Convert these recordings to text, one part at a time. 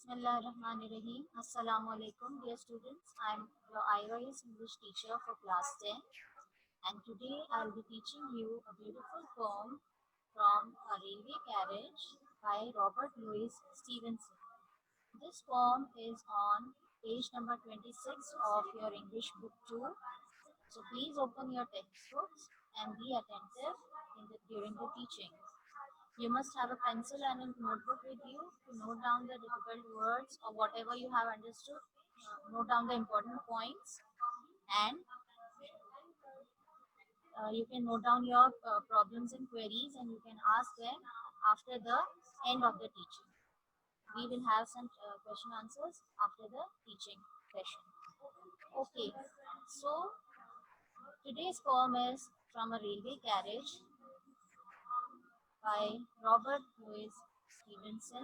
Bismillahirrahmanirrahim. Assalamu alaikum, dear students. I'm your IOS English teacher for class 10, and today I'll be teaching you a beautiful poem from A Railway Carriage by Robert Louis Stevenson. This poem is on page number 26 of your English book 2. So please open your textbooks and be attentive during the teaching. You must have a pencil and a notebook with you to note down the difficult words or whatever you have understood. Note down the important points, and you can note down your problems and queries, and you can ask them after the end of the teaching. We will have some question answers after the teaching session. Okay, so today's poem is From a Railway Carriage by Robert Louis Stevenson.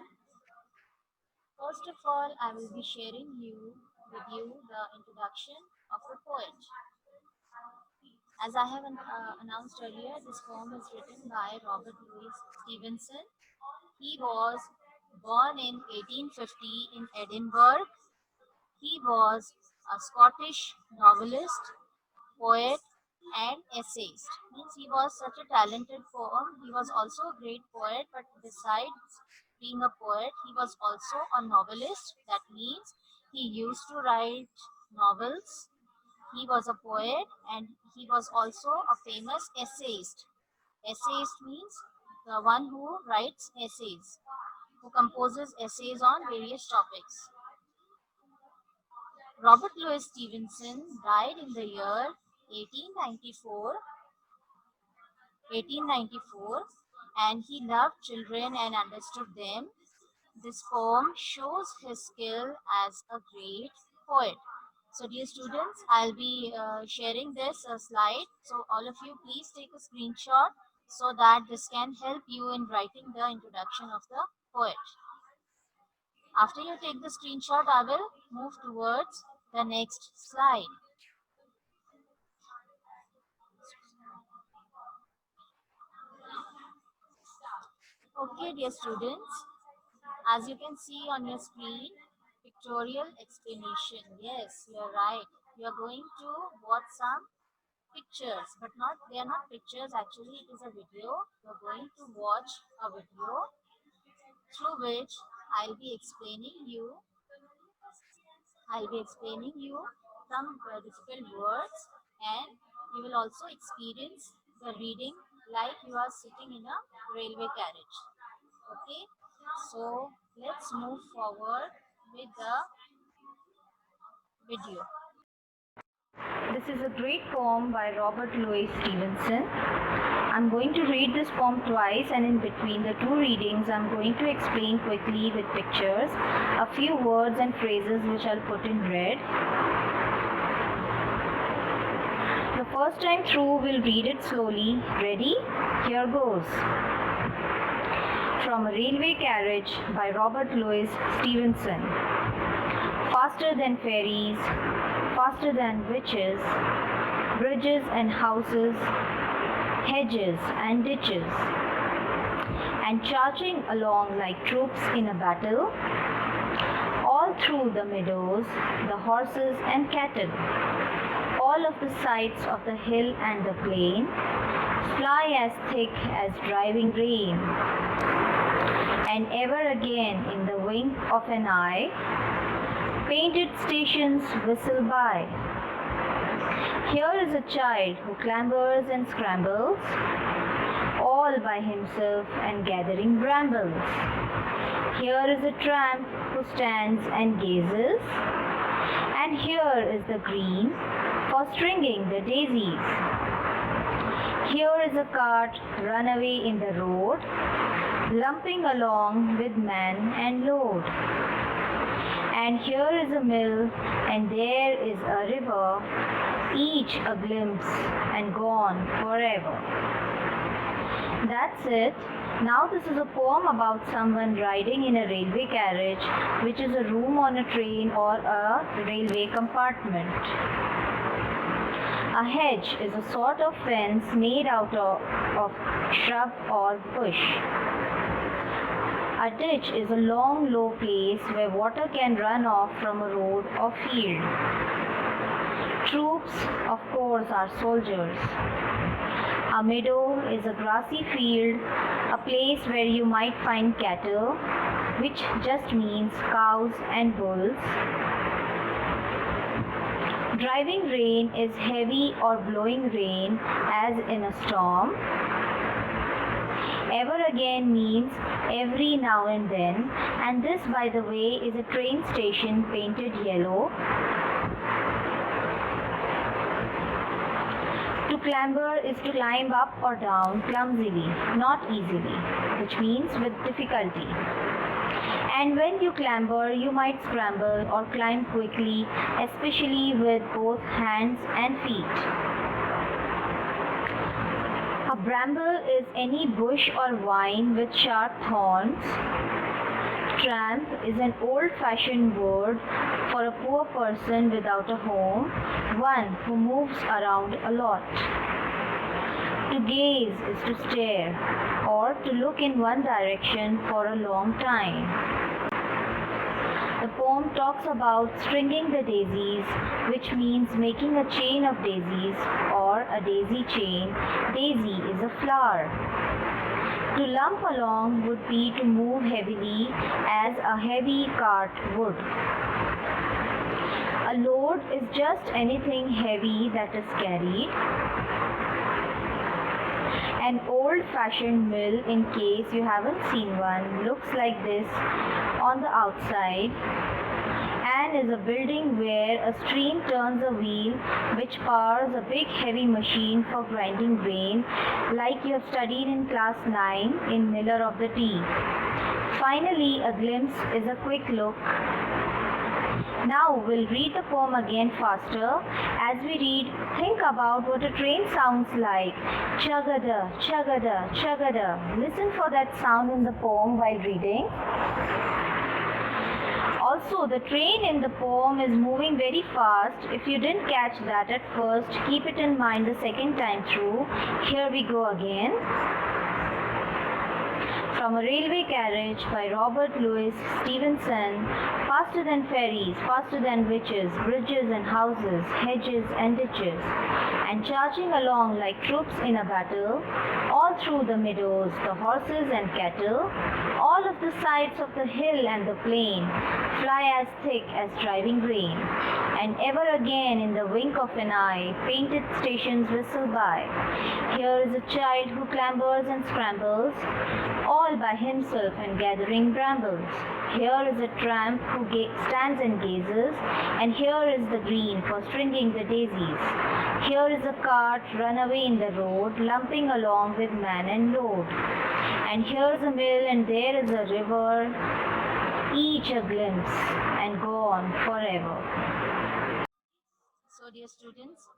First of all, I will be sharing with you the introduction of the poet. As I have announced earlier, this poem is written by Robert Louis Stevenson. He was born in 1850 in Edinburgh. He was a Scottish novelist, poet, and essayist. Means he was such a talented poet. He was also a great poet, but besides being a poet, he was also a novelist. That means he used to write novels. He was a poet, and he was also a famous essayist. Essayist means the one who writes essays, who composes essays on various topics. Robert Louis Stevenson died in the year 1894, 1894, and he loved children and understood them. This poem shows his skill as a great poet. So dear students, I'll be sharing this slide. So all of you please take a screenshot so that this can help you in writing the introduction of the poet. After you take the screenshot, I will move towards the next slide. Okay, dear students, as you can see on your screen, pictorial explanation. Yes, you are right. You are going to watch some pictures, but they are not pictures. Actually, it is a video. You are going to watch a video through which I'll be explaining you. I'll be explaining you some difficult words, and you will also experience the reading like you are sitting in a railway carriage. Okay, so let's move forward with the video. This is a great poem by Robert Louis Stevenson. I'm going to read this poem twice, and in between the two readings I'm going to explain quickly with pictures a few words and phrases which I'll put in red. The first time through we'll read it slowly. Ready? Here goes. From a Railway Carriage by Robert Louis Stevenson. Faster than ferries, faster than witches, bridges and houses, hedges and ditches, and charging along like troops in a battle, all through the meadows, the horses and cattle, all of the sides of the hill and the plain, fly as thick as driving rain, and ever again in the wink of an eye, painted stations whistle by. Here is a child who clambers and scrambles, all by himself and gathering brambles. Here is a tramp who stands and gazes, and here is the green for stringing the daisies. Here is a cart run away in the road, lumping along with man and load. And here is a mill, and there is a river, each a glimpse and gone forever. That's it. Now this is a poem about someone riding in a railway carriage, which is a room on a train or a railway compartment. A hedge is a sort of fence made out of shrub or bush. A ditch is a long, low place where water can run off from a road or field. Troops, of course, are soldiers. A meadow is a grassy field, a place where you might find cattle, which just means cows and bulls. Driving rain is heavy or blowing rain, as in a storm. Ever again means every now and then, and this, by the way, is a train station painted yellow. To clamber is to climb up or down clumsily, not easily, which means with difficulty. And when you clamber, you might scramble or climb quickly, especially with both hands and feet. A bramble is any bush or vine with sharp thorns. Tramp is an old-fashioned word for a poor person without a home, one who moves around a lot. To gaze is to stare or to look in one direction for a long time. The poem talks about stringing the daisies, which means making a chain of daisies or a daisy chain. Daisy is a flower. To lump along would be to move heavily as a heavy cart would. A load is just anything heavy that is carried. An old-fashioned mill, in case you haven't seen one, looks like this on the outside and is a building where a stream turns a wheel which powers a big heavy machine for grinding grain, like you have studied in class 9 in Miller of the Tea. Finally, a glimpse is a quick look. Now we'll read the poem again faster. As we read, think about what a train sounds like. Chagada, chagada, chagada. Listen for that sound in the poem while reading. Also, the train in the poem is moving very fast. If you didn't catch that at first, keep it in mind the second time through. Here we go again. From a Railway Carriage by Robert Louis Stevenson. Faster than ferries, faster than witches, bridges and houses, hedges and ditches, and charging along like troops in a battle, all through the meadows, the horses and cattle, all of the sides of the hill and the plain, fly as thick as driving rain, and ever again in the wink of an eye, painted stations whistle by. Here is a child who clambers and scrambles, all by himself and gathering brambles. Here is a tramp who stands and gazes, and here is the green for stringing the daisies. Here is a cart run away in the road, lumping along with man and load. And here is a mill, and there is a river, each a glimpse, and go on forever. So, dear students,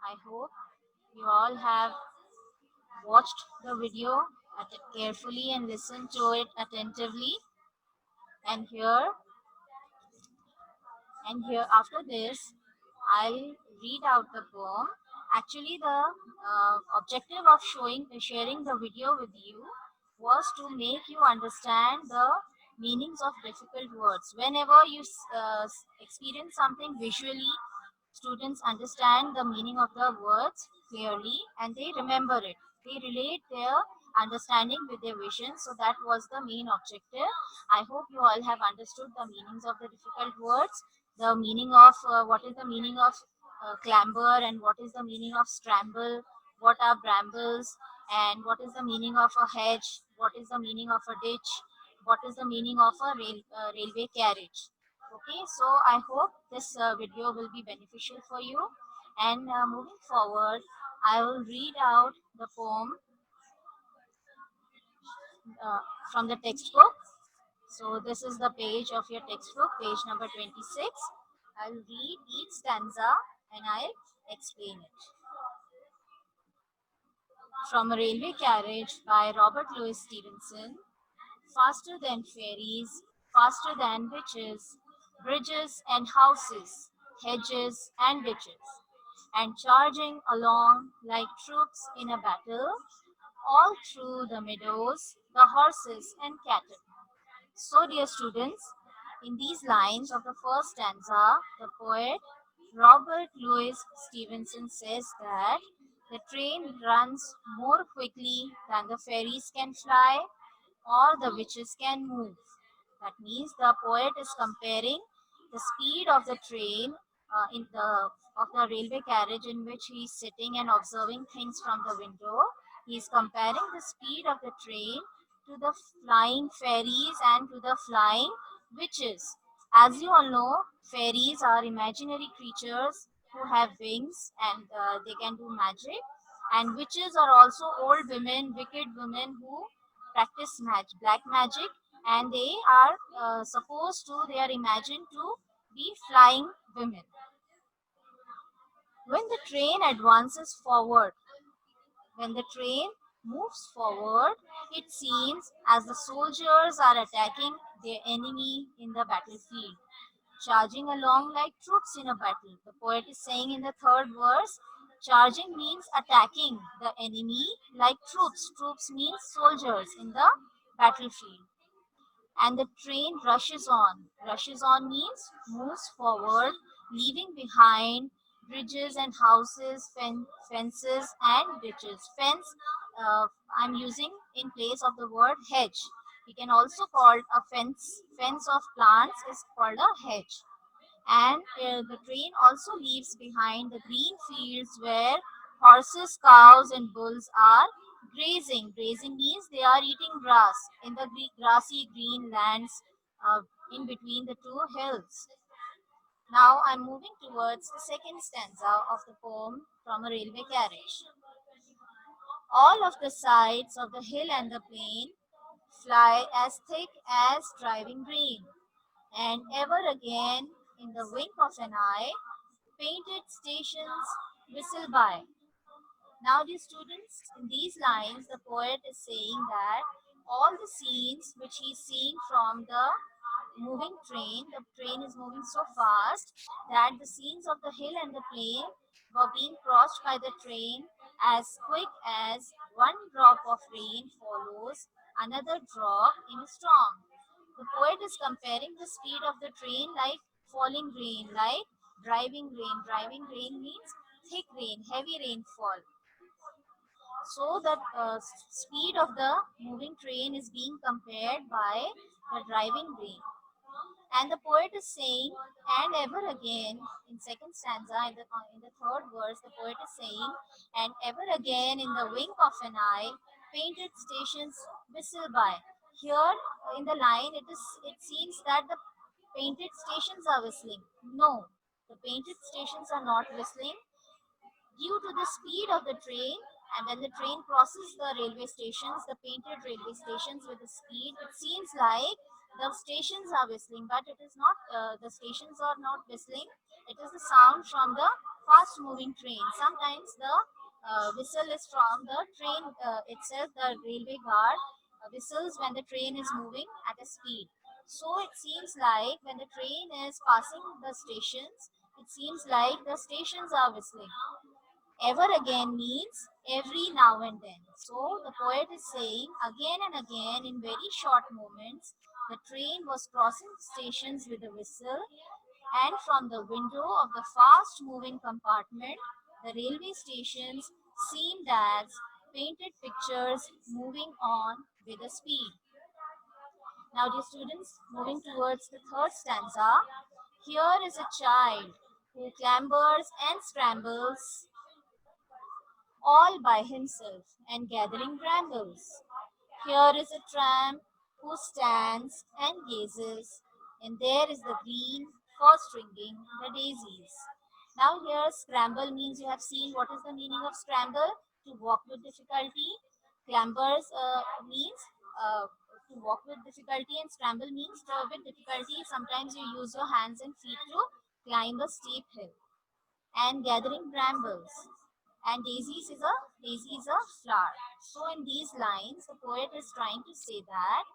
I hope you all have watched the video carefully and listened to it attentively. And here after this, I'll read out the poem. Actually, the objective of sharing the video with you was to make you understand the meanings of difficult words. Whenever you experience something visually, students understand the meaning of the words clearly and they remember it. They relate their understanding with their vision. So that was the main objective. I hope you all have understood the meanings of the difficult words, the meaning of what is the meaning of clamber and what is the meaning of scramble, what are brambles, and what is the meaning of a hedge, what is the meaning of a ditch, what is the meaning of a railway carriage. Okay, so I hope this video will be beneficial for you. And moving forward, I will read out the poem from the textbook. So this is the page of your textbook, page number 26. I'll read each stanza and I'll explain it. From a Railway Carriage by Robert Louis Stevenson. Faster than ferries, faster than witches, bridges and houses, hedges and ditches, and charging along like troops in a battle, all through the meadows, the horses and cattle, So, dear students, in these lines of the first stanza, the poet Robert Louis Stevenson says that the train runs more quickly than the fairies can fly or the witches can move. That means the poet is comparing the speed of the train in the of the railway carriage in which he is sitting and observing things from the window. He is comparing the speed of the train to the flying fairies and to the flying witches. As you all know, fairies are imaginary creatures who have wings and they can do magic. And witches are also old women, wicked women who practice black magic, and they are imagined to be flying women. When the train advances forward, when the train moves forward, it seems as the soldiers are attacking their enemy in the battlefield, charging along like troops in a battle. The poet is saying in the third verse, charging means attacking the enemy like troops. Troops means soldiers in the battlefield. And the train rushes on. Rushes on means moves forward, leaving behind bridges and houses, fences and ditches. Fence, uh, I'm using in place of the word hedge. We can also call a fence of plants is called a hedge. And the train also leaves behind the green fields where horses, cows, and bulls are grazing. Grazing means they are eating grass in the grassy green lands in between the two hills. Now I'm moving towards the second stanza of the poem From a Railway Carriage. All of the sides of the hill and the plain fly as thick as driving rain, and ever again, in the wink of an eye, painted stations whistle by. Now, dear students, in these lines, the poet is saying that all the scenes which he is seeing from the moving train, the train is moving so fast that the scenes of the hill and the plain were being crossed by the train as quick as one drop of rain follows another drop in a storm. The poet is comparing the speed of the train like falling rain, like driving rain. Driving rain means thick rain, heavy rainfall. So the speed of the moving train is being compared by the driving rain. And the poet is saying, and ever again, in second stanza, in the third verse, the poet is saying, and ever again in the wink of an eye, painted stations whistle by. Here in the line, it seems that the painted stations are whistling. No, the painted stations are not whistling due to the speed of the train. And when the train crosses the railway stations, the painted railway stations with the speed, it seems like the stations are whistling, but it is not. The stations are not whistling. It is the sound from the fast moving train. Sometimes the whistle is from the train itself. The railway guard whistles when the train is moving at a speed. So it seems like when the train is passing the stations, it seems like the stations are whistling. Ever again means every now and then. So the poet is saying again and again in very short moments, the train was crossing stations with a whistle, and from the window of the fast moving compartment, the railway stations seemed as painted pictures moving on with a speed. Now, dear students, moving towards the third stanza, here is a child who clambers and scrambles all by himself and gathering brambles. Here is a tramp who stands and gazes, and there is the green for stringing the daisies. Now, here scramble means you have seen what is the meaning of scramble? To walk with difficulty. Clambers means to walk with difficulty, and scramble means with difficulty. Sometimes you use your hands and feet to climb a steep hill. And gathering brambles, and daisy is a flower. So in these lines the poet is trying to say that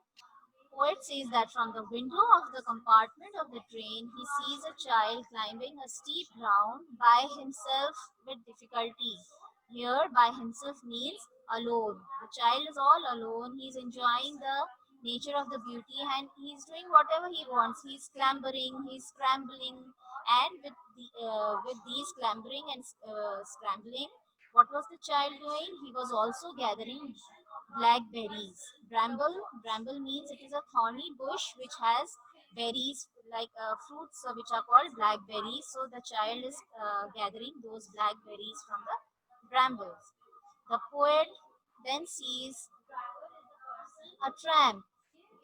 poet says that from the window of the compartment of the train he sees a child climbing a steep ground by himself with difficulty. Here by himself means alone. The child is all alone. He is enjoying the nature of the beauty, and he's doing whatever he wants. He's clambering, he's scrambling, and with these clambering and scrambling, what was the child doing? He was also gathering blackberries. Bramble means it is a thorny bush which has berries like fruits which are called blackberries. So the child is gathering those blackberries from the brambles. The poet then sees a tramp.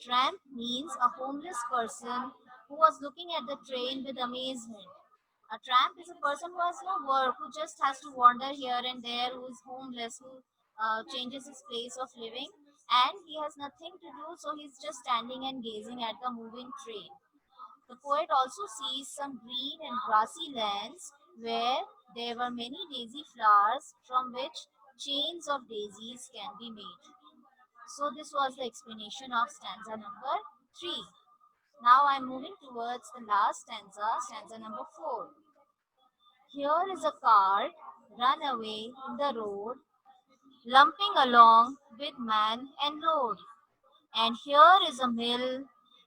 Tramp means a homeless person who was looking at the train with amazement. A tramp is a person who has no work, who just has to wander here and there, who is homeless, who changes his place of living, and he has nothing to do, so he's just standing and gazing at the moving train. The poet also sees some green and grassy lands where there were many daisy flowers from which chains of daisies can be made. So this was the explanation of stanza number 3. Now I'm moving towards the last stanza, stanza number 4. Here is a cart run away in the road, lumping along with man and load. And here is a mill,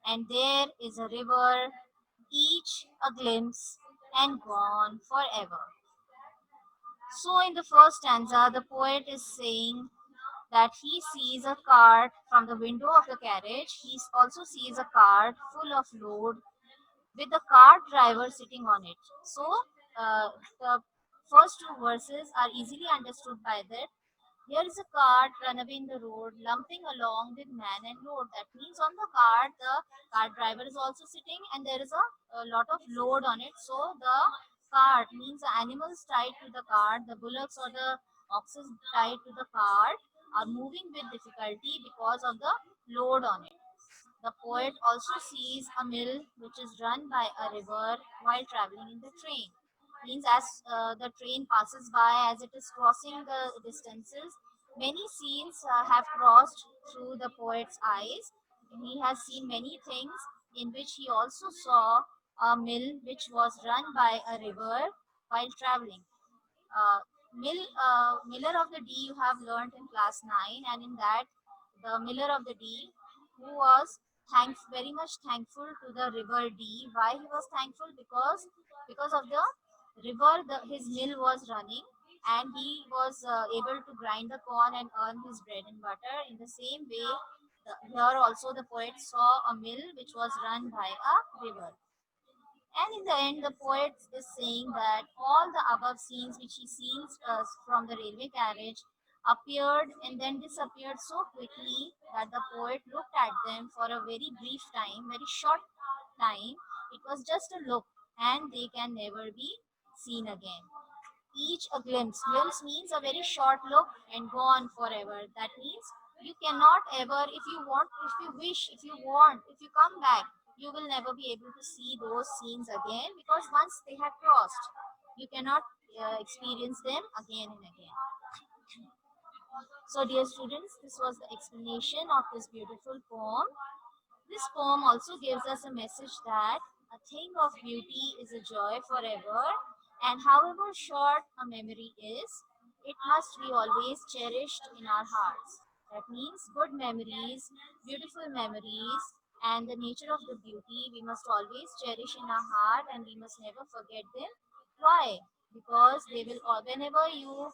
and there is a river, each a glimpse and gone forever. So, in the first stanza, the poet is saying that he sees a cart from the window of the carriage. He also sees a cart full of load with the cart driver sitting on it. So, the first two verses are easily understood by that. Here is a cart run away in the road, lumping along with man and load. That means on the cart, the cart driver is also sitting, and there is a lot of load on it. So the cart means the animals tied to the cart, the bullocks or the oxen tied to the cart, are moving with difficulty because of the load on it. The poet also sees a mill which is run by a river while traveling in the train. Means as the train passes by, as it is crossing the distances, many scenes have crossed through the poet's eyes. He has seen many things in which he also saw a mill which was run by a river while traveling. uh, Miller of the Dee you have learned in class 9, and in that, the Miller of the Dee, who was very much thankful to the river Dee. Why he was thankful? Because of the river, his mill was running, and he was able to grind the corn and earn his bread and butter. In the same way, here also the poet saw a mill which was run by a river. And in the end, the poet is saying that all the above scenes which he sees from the railway carriage appeared and then disappeared so quickly that the poet looked at them for a very brief time, very short time. It was just a look, and they can never be seen again. Each a glimpse. Glimpse means a very short look and gone forever. That means you cannot ever, if you want, if you wish, if you want, if you come back, you will never be able to see those scenes again, because once they have crossed, you cannot experience them again and again. So, dear students, this was the explanation of this beautiful poem. This poem also gives us a message that a thing of beauty is a joy forever, and however short a memory is, it must be always cherished in our hearts. That means good memories, beautiful memories, and the nature of the beauty we must always cherish in our heart, and we must never forget them. Why? Because they will, whenever you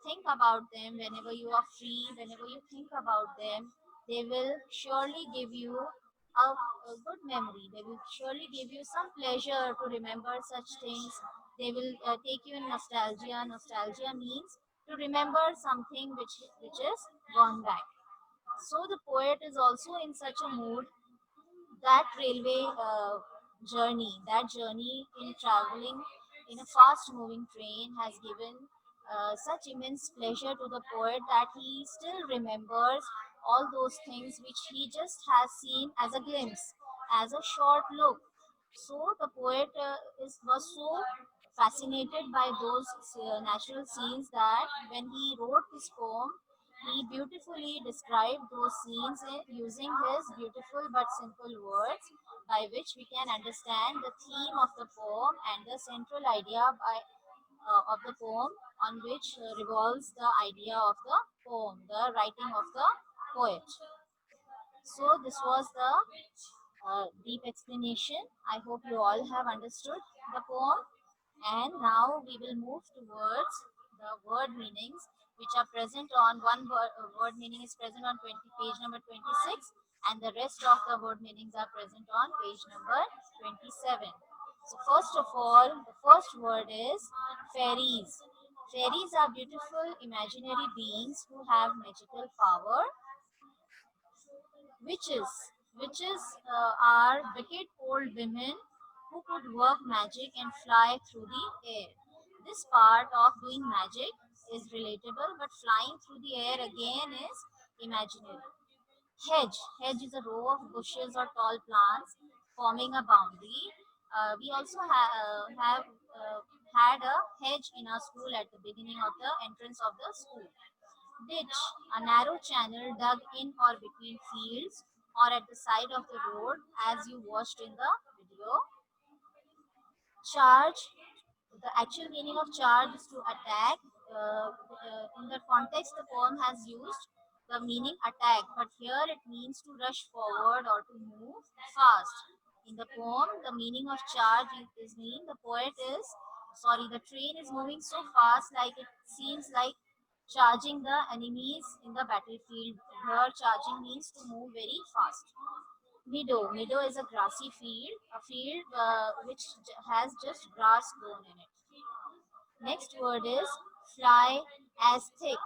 think about them, whenever you are free, whenever you think about them, they will surely give you a good memory. They will surely give you some pleasure to remember such things. They will take you in nostalgia. Nostalgia means to remember something which is gone back. So the poet is also in such a mood. That railway that journey in traveling in a fast moving train has given such immense pleasure to the poet that he still remembers all those things which he just has seen as a glimpse, as a short look. So the poet was so fascinated by those natural scenes that when he wrote this poem, he beautifully described those scenes using his beautiful but simple words, by which we can understand the theme of the poem and the central idea of the poem, on which revolves the idea of the poem, the writing of the poet. So this was the deep explanation. I hope you all have understood the poem. And now we will move towards the word meanings, which are present on word meaning is present on page number 26, and the rest of the word meanings are present on page number 27. So first of all, the first word is fairies. Fairies are beautiful imaginary beings who have magical power. Witches. Witches are wicked old women who could work magic and fly through the air. This part of doing magic is relatable, but flying through the air again is imaginary. Hedge. Hedge is a row of bushes or tall plants forming a boundary. We also have had a hedge in our school at the beginning of the entrance of the school. Ditch, a narrow channel dug in or between fields or at the side of the road, as you watched in the video. Charge, the actual meaning of charge is to attack. In the context, the poem has used the meaning attack, but here it means to rush forward or to move fast. In the poem, the meaning of charge is mean the train is moving so fast, like it seems like charging the enemies in the battlefield. Here, charging means to move very fast. Meadow. Meadow is a grassy field, a field which has just grass grown in it. Next word is fly as thick,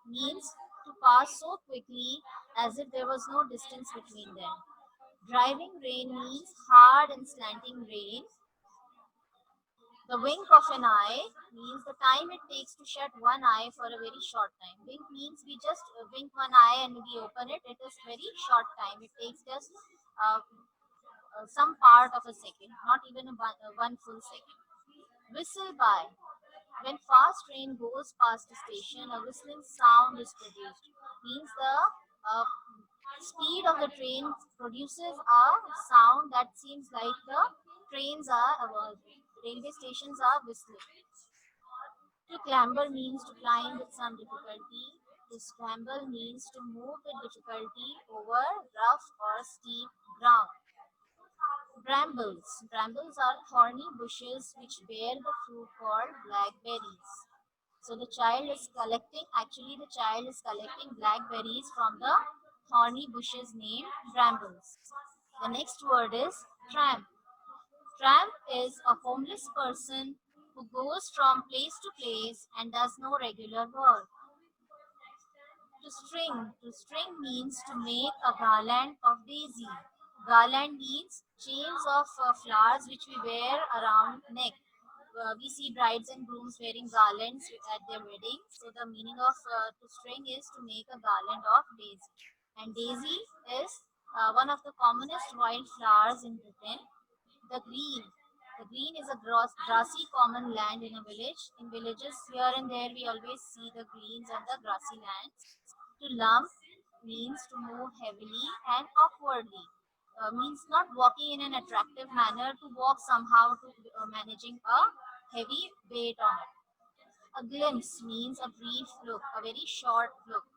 means to pass so quickly as if there was no distance between them. Driving rain means hard and slanting rain. The wink of an eye means the time it takes to shut one eye for a very short time. Wink means we just wink one eye and we open it. It is very short time. It takes just some part of a second, not even one full second. Whistle by. When fast train goes past a station, a whistling sound is produced. Means the uh, speed of the train produces a sound that seems like the railway stations are whistling. To clamber means to climb with some difficulty. To scramble means to move with difficulty over rough or steep ground. Brambles. Brambles are thorny bushes which bear the fruit called blackberries. So the child is collecting blackberries from the thorny bushes named brambles. The next word is tramp. Tramp is a homeless person who goes from place to place and does no regular work. To string. To string means to make a garland of daisy. Garland means chains of flowers which we wear around neck. We see brides and grooms wearing garlands at their weddings. So the meaning of to string is to make a garland of daisy. And daisy is one of the commonest wild flowers in Britain. The green. The green is a grassy common land in a village. In villages here and there we always see the greens and the grassy lands. To lump means to move heavily and awkwardly. Means not walking in an attractive manner, to walk somehow to managing a heavy weight on it. A glimpse means a brief look, a very short look.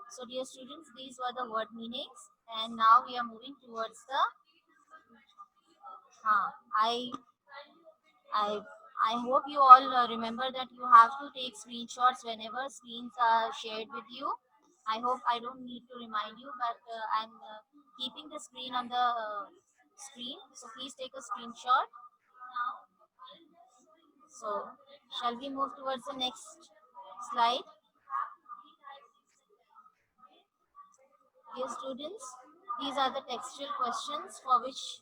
So dear students, these were the word meanings, and now we are moving towards the uh, I I I hope you all remember that you have to take screenshots whenever screens are shared with you. I hope I don't need to remind you, but I'm keeping the screen on the screen. So please take a screenshot. So shall we move towards the next slide? Dear students, these are the textual questions for which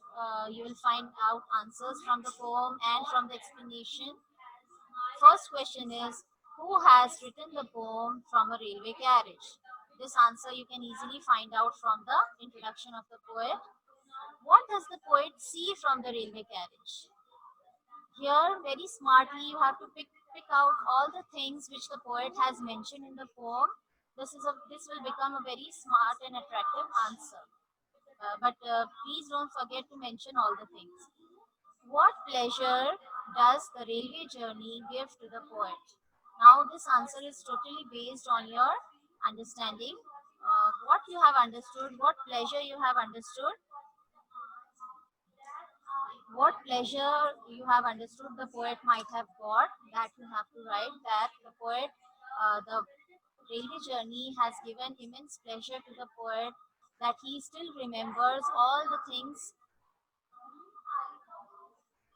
you will find out answers from the poem and from the explanation. First question is, who has written the poem from a railway carriage? This answer you can easily find out from the introduction of the poet. What does the poet see from the railway carriage? Here, very smartly, you have to pick out all the things which the poet has mentioned in the poem. This will become a very smart and attractive answer. But please don't forget to mention all the things. What pleasure does the railway journey give to the poet? Now, this answer is totally based on your understanding. What you have understood? What pleasure you have understood? What pleasure you have understood the poet might have got, that you have to write, that the poet, the railway journey has given immense pleasure to the poet, that he still remembers all the things.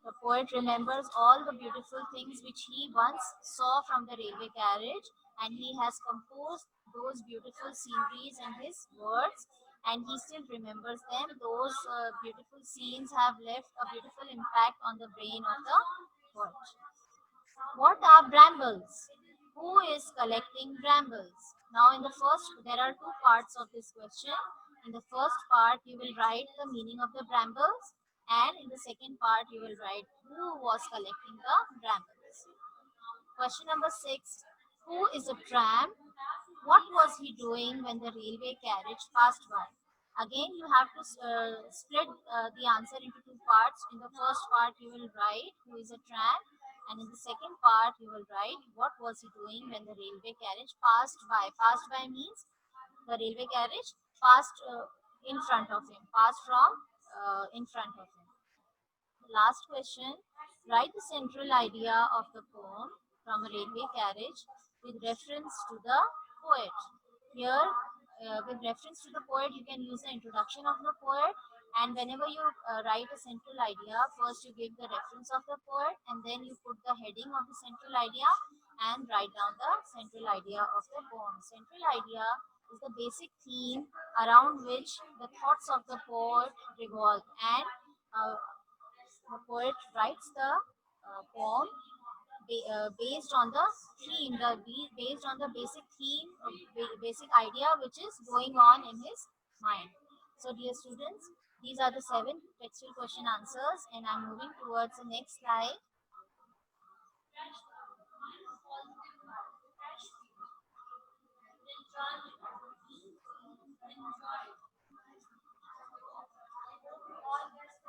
The poet remembers all the beautiful things which he once saw from the railway carriage, and he has composed those beautiful sceneries in his words, and he still remembers them. Those beautiful scenes have left a beautiful impact on the brain of the poet. What are brambles? Who is collecting brambles? Now, in the first, there are two parts of this question. In the first part, you will write the meaning of the brambles, and in the second part, you will write who was collecting the brambles. Question number 6. Who is a tramp? What was he doing when the railway carriage passed by? Again, you have to split the answer into two parts. In the first part, you will write who is a tramp, and in the second part, you will write what was he doing when the railway carriage passed by. Passed by means the railway carriage passed in front of him, passed from in front of him. Last question. Write the central idea of the poem from a railway carriage with reference to the poet. Here, with reference to the poet, you can use the introduction of the poet. And whenever you write a central idea, first you give the reference of the poet, and then you put the heading of the central idea and write down the central idea of the poem. Central idea is the basic theme around which the thoughts of the poet revolve, and the poet writes the poem based on the theme, based on the basic theme, basic idea which is going on in his mind. So, dear students, these are the 7 textual question answers, and I'm moving towards the next slide.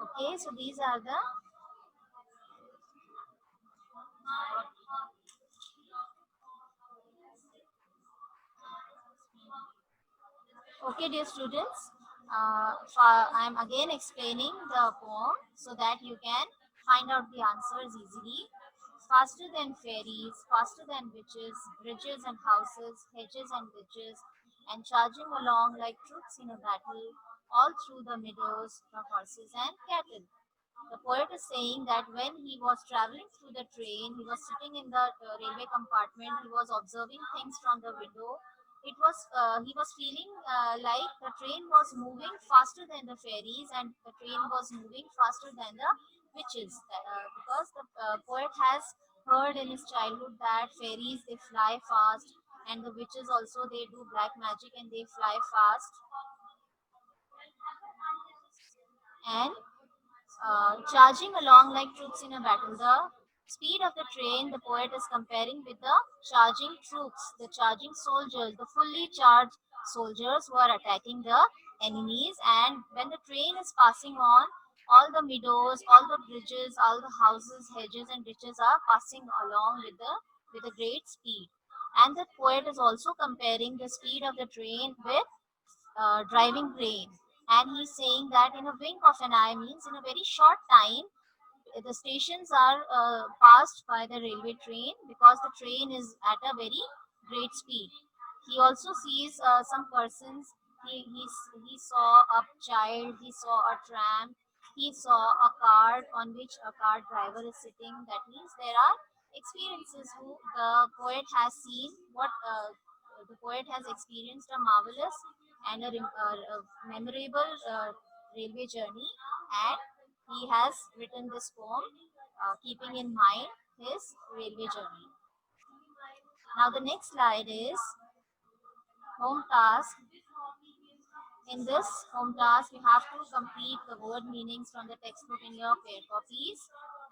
Okay, so these are the okay, dear students. I'm again explaining the poem so that you can find out the answers easily. Faster than fairies, faster than witches, bridges and houses, hedges and ditches, and charging along like troops in a battle, all through the meadows, the horses and cattle. The poet is saying that when he was traveling through the train, he was sitting in the railway compartment, he was observing things from the window. He was feeling like the train was moving faster than the fairies, and the train was moving faster than the witches, because the poet has heard in his childhood that fairies, they fly fast, and the witches also, they do black magic and they fly fast. And charging along like troops in a battle. The speed of the train, the poet is comparing with the charging troops, the charging soldiers, the fully charged soldiers who are attacking the enemies. And when the train is passing on, all the meadows, all the bridges, all the houses, hedges, and ditches are passing along with a great speed. And the poet is also comparing the speed of the train with driving rain. And he's saying that in a wink of an eye means in a very short time, the stations are passed by the railway train, because the train is at a very great speed. He also sees some persons. He saw a child, he saw a tramp, he saw a car on which a car driver is sitting. That means there are experiences who the poet has seen, what the poet has experienced a marvelous and a memorable railway journey, and he has written this poem keeping in mind his railway journey. Now, the next slide is home task. In this home task, you have to complete the word meanings from the textbook in your fair copies,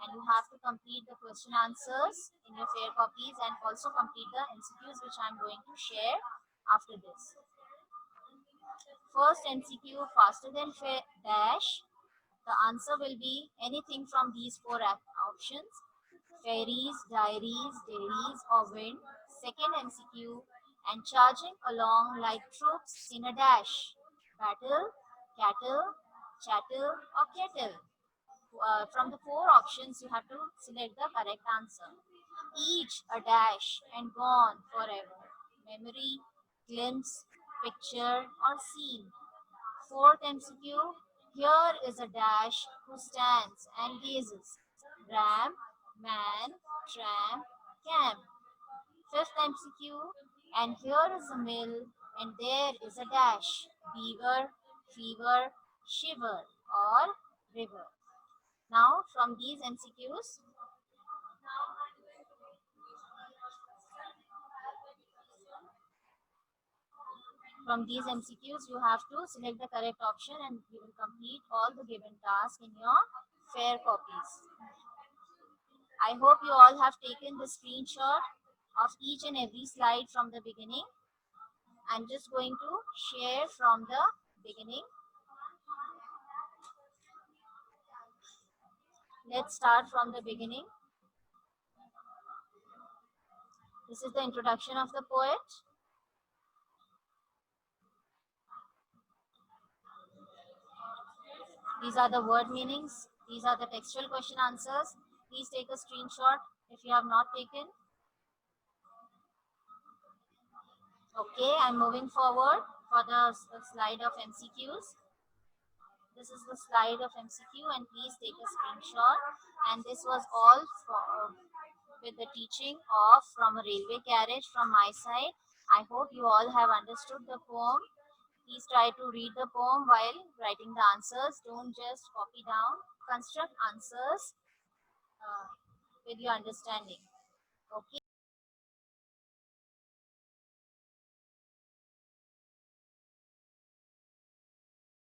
and you have to complete the question answers in your fair copies, and also complete the MCQs which I am going to share after this. First MCQ, faster than dash. The answer will be anything from these 4 options: fairies, diaries, dairies, or wind. Second MCQ, and charging along like troops in a dash. Battle, cattle, chattel, or kettle. From the four options, you have to select the correct answer. Each a dash and gone forever. Memory, glimpse, picture, or scene. Fourth MCQ, here is a dash who stands and gazes. Ram, man, tram, camp. Fifth MCQ, and here is a mill and there is a dash. Beaver, fever, shiver, or river. Now, from these MCQs, you have to select the correct option and you will complete all the given tasks in your fair copies. I hope you all have taken the screenshot of each and every slide from the beginning. I'm just going to share from the beginning. Let's start from the beginning. This is the introduction of the poet. These are the word meanings. These are the textual question answers. Please take a screenshot if you have not taken. Okay, I'm moving forward for the slide of MCQs. This is the slide of MCQ and please take a screenshot. And this was all with the teaching of From a Railway Carriage from my side. I hope you all have understood the poem. Please try to read the poem while writing the answers. Don't just copy down. Construct answers with your understanding. Okay.